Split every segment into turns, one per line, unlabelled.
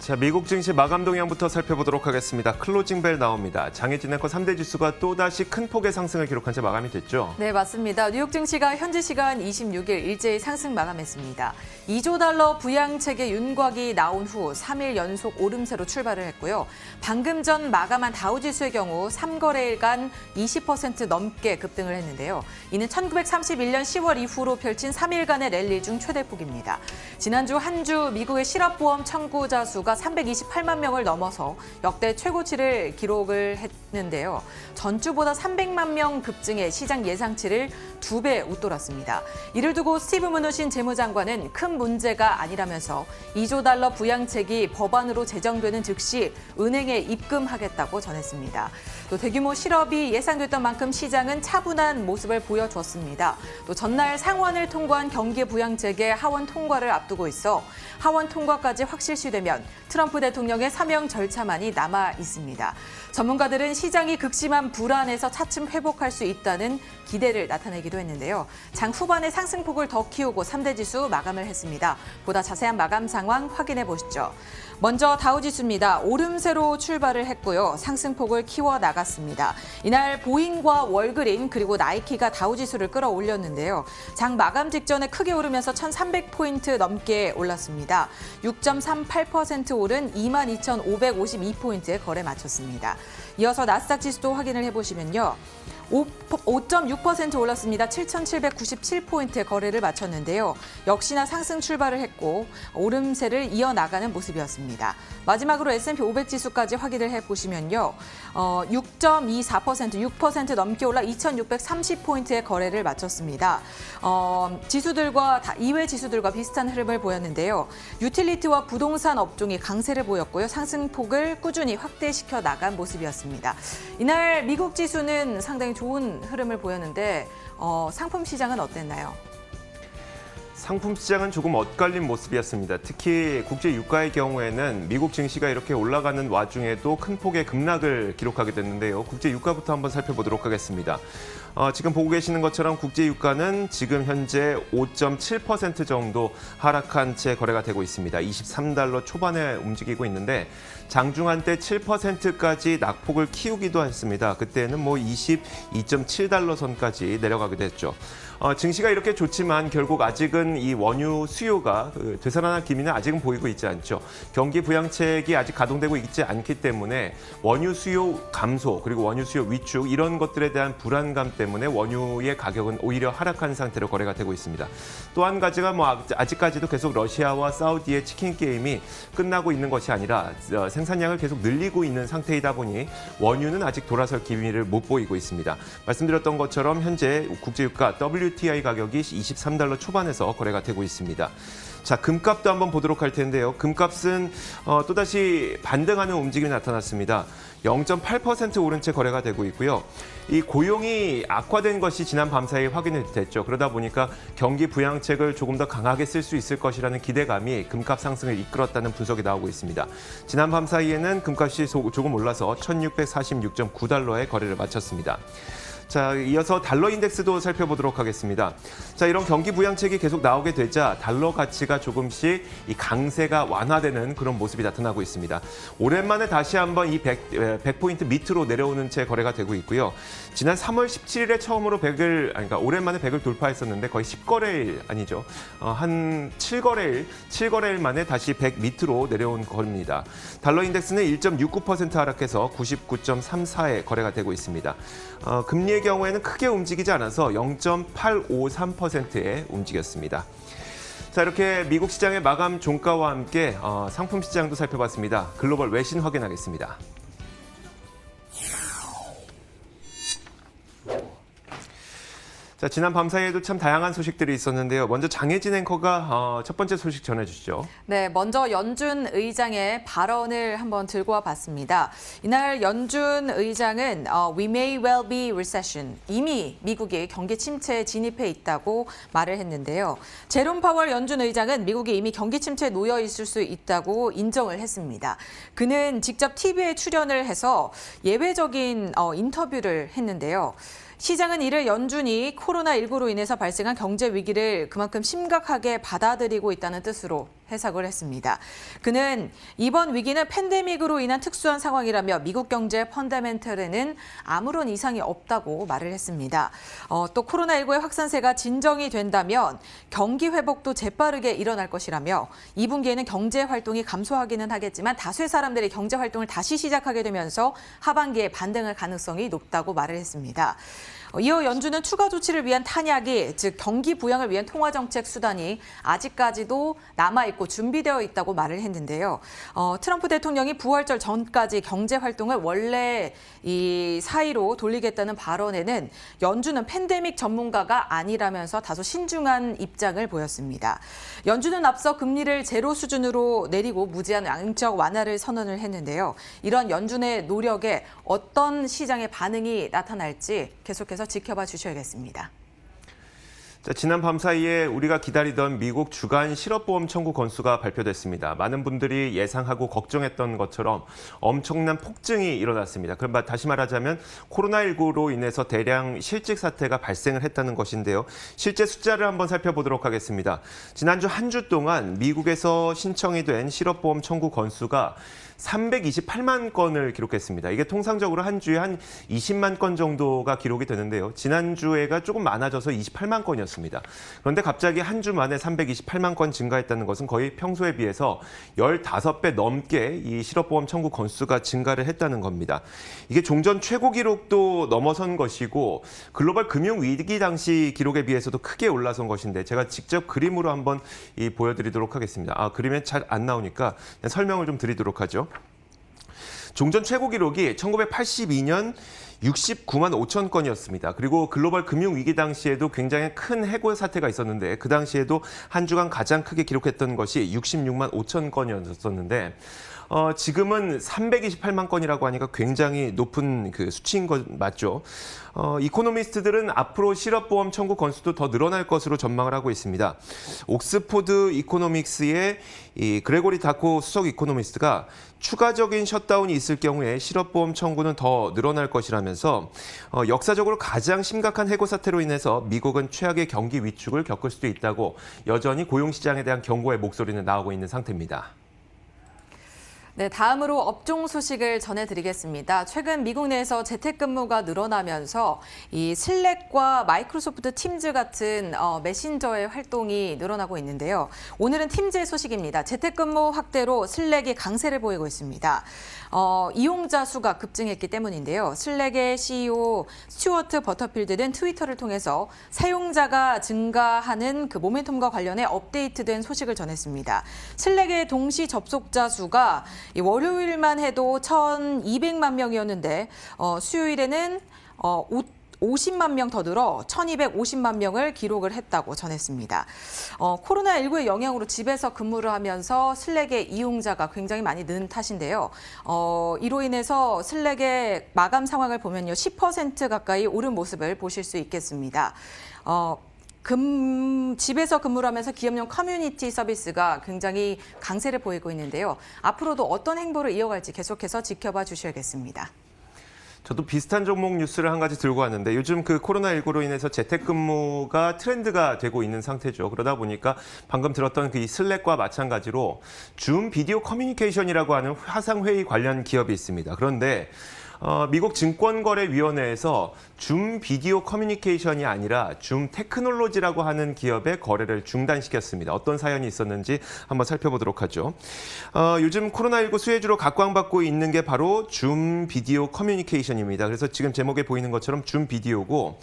자, 미국 증시 마감 동향부터 살펴보도록 하겠습니다. 클로징 벨 나옵니다. 장해진 앵커 3대 지수가 또다시 큰 폭의 상승을 기록한 채 마감이 됐죠.
네, 맞습니다. 뉴욕 증시가 현지 시간 26일 일제히 상승 마감했습니다. 2조 달러 부양책의 윤곽이 나온 후 3일 연속 오름세로 출발을 했고요. 방금 전 마감한 다우지수의 경우 3거래일간 20% 넘게 급등을 했는데요. 이는 1931년 10월 이후로 펼친 3일간의 랠리 중 최대폭입니다. 지난주 한 주 미국의 실업보험 청구자 수가 328만 명을 넘어서 역대 최고치를 기록을 했는데요. 전주보다 300만 명 급증해 시장 예상치를 2배 웃돌았습니다. 이를 두고 스티브 무누신 재무장관은 큰 문제가 아니라면서 2조 달러 부양책이 법안으로 제정되는 즉시 은행에 입금하겠다고 전했습니다. 또 대규모 실업이 예상됐던 만큼 시장은 차분한 모습을 보여줬습니다. 또 전날 상원을 통과한 경기 부양책의 하원 통과를 앞두고 있어 하원 통과까지 확실시되면 트럼프 대통령의 사명 절차만이 남아 있습니다. 전문가들은 시장이 극심한 불안에서 차츰 회복할 수 있다는 기대를 나타내기도 했는데요. 장 후반에 상승폭을 더 키우고 3대 지수 마감을 했습니다. 보다 자세한 마감 상황 확인해 보시죠. 먼저 다우지수입니다. 오름세로 출발을 했고요. 상승폭을 키워 나갔습니다. 이날 보잉과 월그린 그리고 나이키가 다우지수를 끌어올렸는데요. 장 마감 직전에 크게 오르면서 1,300포인트 넘게 올랐습니다. 6.38% 오른 22,552포인트에 거래 마쳤습니다. 이어서 나스닥 지수도 확인을 해보시면요. 5.6% 올랐습니다. 7,797포인트의 거래를 마쳤는데요. 역시나 상승 출발을 했고 오름세를 이어나가는 모습이었습니다. 마지막으로 S&P 500 지수까지 확인을 해보시면요. 6.24%, 6% 넘게 올라 2,630포인트의 거래를 마쳤습니다. 지수들과 이외 지수들과 비슷한 흐름을 보였는데요. 유틸리티와 부동산 업종이 강세를 보였고요. 상승폭을 꾸준히 확대시켜 나간 모습이었습니다. 이날 미국 지수는 상당히 좋은 흐름을 보였는데 상품 시장은 어땠나요?
상품 시장은 조금 엇갈린 모습이었습니다. 특히 국제 유가의 경우에는 미국 증시가 이렇게 올라가는 와중에도 큰 폭의 급락을 기록하게 됐는데요. 국제 유가부터 한번 살펴보도록 하겠습니다. 지금 보고 계시는 것처럼 국제 유가는 지금 현재 5.7% 정도 하락한 채 거래가 되고 있습니다. 23달러 초반에 움직이고 있는데 장중 한때 7%까지 낙폭을 키우기도 했습니다. 그때는 22.7달러 선까지 내려가기도 했죠. 증시가 이렇게 좋지만 결국 아직은 이 원유 수요가 되살아날 기미는 아직은 보이고 있지 않죠. 경기 부양책이 아직 가동되고 있지 않기 때문에 원유 수요 감소 그리고 원유 수요 위축 이런 것들에 대한 불안감 때문에 원유의 가격은 오히려 하락한 상태로 거래가 되고 있습니다. 또 한 가지가 아직까지도 계속 러시아와 사우디의 치킨 게임이 끝나고 있는 것이 아니라 생산량을 계속 늘리고 있는 상태이다 보니 원유는 아직 돌아설 기미를 못 보이고 있습니다. 말씀드렸던 것처럼 현재 국제유가 WTI 가격이 23달러 초반에서 거래가 되고 있습니다. 자, 금값도 한번 보도록 할 텐데요. 금값은 또다시 반등하는 움직임이 나타났습니다. 0.8% 오른 채 거래가 되고 있고요. 이 고용이 악화된 것이 지난 밤 사이에 확인이 됐죠. 그러다 보니까 경기 부양책을 조금 더 강하게 쓸 수 있을 것이라는 기대감이 금값 상승을 이끌었다는 분석이 나오고 있습니다. 지난 밤 사이에는 금값이 조금 올라서 1,646.9달러에 거래를 마쳤습니다. 자, 이어서 달러 인덱스도 살펴보도록 하겠습니다. 자, 이런 경기 부양책이 계속 나오게 되자 달러 가치가 조금씩 이 강세가 완화되는 그런 모습이 나타나고 있습니다. 오랜만에 다시 한번 이 100포인트 밑으로 내려오는 채 거래가 되고 있고요. 지난 3월 17일에 처음으로 그러니까 오랜만에 100을 돌파했었는데 거의 10거래일 아니죠. 한 7거래일 만에 다시 100 밑으로 내려온 겁니다. 달러 인덱스는 1.69% 하락해서 99.34에 거래가 되고 있습니다. 금리의 경우에는 크게 움직이지 않아서 0.853%에 움직였습니다. 자, 이렇게 미국 시장의 마감 종가와 함께 상품 시장도 살펴봤습니다. 글로벌 외신 확인하겠습니다. 자, 지난 밤 사이에도 참 다양한 소식들이 있었는데요. 먼저 장혜진 앵커가 첫 번째 소식 전해주시죠.
네, 먼저 연준 의장의 발언을 한번 들고 와봤습니다. 이날 연준 의장은 We may well be recession. 이미 미국이 경기 침체에 진입해 있다고 말을 했는데요. 제롬 파월 연준 의장은 미국이 이미 경기 침체에 놓여 있을 수 있다고 인정을 했습니다. 그는 직접 TV에 출연을 해서 예외적인 인터뷰를 했는데요. 시장은 이를 연준이 코로나19로 인해서 발생한 경제 위기를 그만큼 심각하게 받아들이고 있다는 뜻으로 해석을 했습니다. 그는 이번 위기는 팬데믹으로 인한 특수한 상황이라며 미국 경제 펀더멘털에는 아무런 이상이 없다고 말을 했습니다. 또 코로나19의 확산세가 진정이 된다면 경기 회복도 재빠르게 일어날 것이라며 2분기에는 경제 활동이 감소하기는 하겠지만 다수의 사람들이 경제 활동을 다시 시작하게 되면서 하반기에 반등할 가능성이 높다고 말을 했습니다. 이어 연준은 추가 조치를 위한 탄약이, 즉 경기 부양을 위한 통화정책 수단이 아직까지도 남아있고 준비되어 있다고 말을 했는데요. 트럼프 대통령이 부활절 전까지 경제 활동을 원래 이 사이로 돌리겠다는 발언에는 연준은 팬데믹 전문가가 아니라면서 다소 신중한 입장을 보였습니다. 연준은 앞서 금리를 제로 수준으로 내리고 무제한 양적 완화를 선언을 했는데요. 이런 연준의 노력에 어떤 시장의 반응이 나타날지 계속해서 지켜봐 주셔야겠습니다.
자, 지난 밤 사이에 우리가 기다리던 미국 주간 실업보험 청구 건수가 발표됐습니다. 많은 분들이 예상하고 걱정했던 것처럼 엄청난 폭증이 일어났습니다. 그럼 다시 말하자면 코로나19로 인해서 대량 실직 사태가 발생을 했다는 것인데요. 실제 숫자를 한번 살펴보도록 하겠습니다. 지난주 한 주 동안 미국에서 신청이 된 실업보험 청구 건수가 328만 건을 기록했습니다. 이게 통상적으로 한 주에 한 20만 건 정도가 기록이 되는데요. 지난주에가 조금 많아져서 28만 건이었습니다. 그런데 갑자기 한 주 만에 328만 건 증가했다는 것은 거의 평소에 비해서 15배 넘게 이 실업보험 청구 건수가 증가를 했다는 겁니다. 이게 종전 최고 기록도 넘어선 것이고 글로벌 금융위기 당시 기록에 비해서도 크게 올라선 것인데 제가 직접 그림으로 한번 보여드리도록 하겠습니다. 그림에 잘 안 나오니까 설명을 좀 드리도록 하죠. 종전 최고 기록이 1982년 69만 5천 건이었습니다. 그리고 글로벌 금융위기 당시에도 굉장히 큰 해고 사태가 있었는데 그 당시에도 한 주간 가장 크게 기록했던 것이 66만 5천 건이었었는데 지금은 328만 건이라고 하니까 굉장히 높은 그 수치인 것 맞죠? 이코노미스트들은 앞으로 실업보험 청구 건수도 더 늘어날 것으로 전망을 하고 있습니다. 옥스포드 이코노믹스의 이 그레고리 다코 수석 이코노미스트가 추가적인 셧다운이 있을 경우에 실업보험 청구는 더 늘어날 것이라면서 역사적으로 가장 심각한 해고 사태로 인해서 미국은 최악의 경기 위축을 겪을 수도 있다고 여전히 고용시장에 대한 경고의 목소리는 나오고 있는 상태입니다.
네, 다음으로 업종 소식을 전해드리겠습니다. 최근 미국 내에서 재택근무가 늘어나면서 이 슬랙과 마이크로소프트 팀즈 같은 메신저의 활동이 늘어나고 있는데요. 오늘은 팀즈의 소식입니다. 재택근무 확대로 슬랙이 강세를 보이고 있습니다. 이용자 수가 급증했기 때문인데요. 슬랙의 CEO 스튜어트 버터필드는 트위터를 통해서 사용자가 증가하는 그 모멘텀과 관련해 업데이트된 소식을 전했습니다. 슬랙의 동시 접속자 수가 월요일만 해도 1,200만 명이었는데 수요일에는 50만 명 더 늘어 1,250만 명을 기록을 했다고 전했습니다. 코로나19의 영향으로 집에서 근무를 하면서 슬랙의 이용자가 굉장히 많이 는 탓인데요. 이로 인해서 슬랙의 마감 상황을 보면요. 10% 가까이 오른 모습을 보실 수 있겠습니다. 집에서 근무를 하면서 기업용 커뮤니티 서비스가 굉장히 강세를 보이고 있는데요. 앞으로도 어떤 행보를 이어갈지 계속해서 지켜봐 주셔야겠습니다.
저도 비슷한 종목 뉴스를 한 가지 들고 왔는데 요즘 그 코로나19로 인해서 재택근무가 트렌드가 되고 있는 상태죠. 그러다 보니까 방금 들었던 그 슬랙과 마찬가지로 줌 비디오 커뮤니케이션이라고 하는 화상회의 관련 기업이 있습니다. 그런데 미국 증권거래위원회에서 줌 비디오 커뮤니케이션이 아니라 줌 테크놀로지라고 하는 기업의 거래를 중단시켰습니다. 어떤 사연이 있었는지 한번 살펴보도록 하죠. 요즘 코로나19 수혜주로 각광받고 있는 게 바로 줌 비디오 커뮤니케이션입니다. 그래서 지금 제목에 보이는 것처럼 줌 비디오고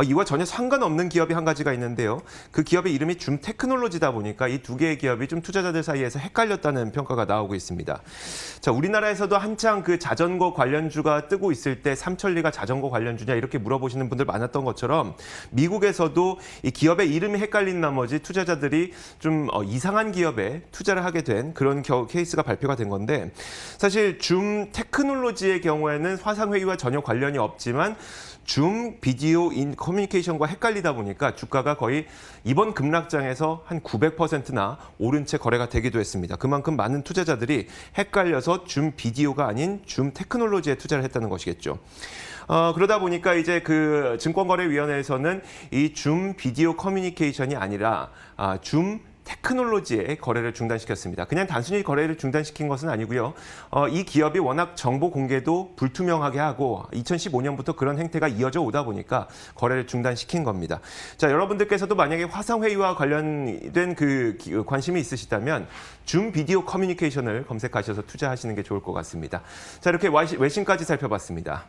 이와 전혀 상관없는 기업이 한 가지가 있는데요. 그 기업의 이름이 줌 테크놀로지다 보니까 이 두 개의 기업이 좀 투자자들 사이에서 헷갈렸다는 평가가 나오고 있습니다. 자, 우리나라에서도 한창 그 자전거 관련주가 뜨고 있을 때 삼천리가 자전거 관련주냐 이렇게 물어보시는 분들 많았던 것처럼 미국에서도 이 기업의 이름이 헷갈린 나머지 투자자들이 좀 이상한 기업에 투자를 하게 된 그런 케이스가 발표가 된 건데 사실 줌 테크놀로지의 경우에는 화상회의와 전혀 관련이 없지만 줌 비디오 인 커뮤니케이션과 헷갈리다 보니까 주가가 거의 이번 급락장에서 한 900%나 오른 채 거래가 되기도 했습니다. 그만큼 많은 투자자들이 헷갈려서 줌 비디오가 아닌 줌 테크놀로지에 투자를 했다는 것이겠죠. 그러다 보니까 이제 그 증권거래위원회에서는 이 줌 비디오 커뮤니케이션이 아니라 줌 테크놀로지의 거래를 중단시켰습니다. 그냥 단순히 거래를 중단시킨 것은 아니고요. 이 기업이 워낙 정보 공개도 불투명하게 하고 2015년부터 그런 행태가 이어져 오다 보니까 거래를 중단시킨 겁니다. 자, 여러분들께서도 만약에 화상회의와 관련된 관심이 있으시다면 줌 비디오 커뮤니케이션을 검색하셔서 투자하시는 게 좋을 것 같습니다. 자, 이렇게 외신까지 살펴봤습니다.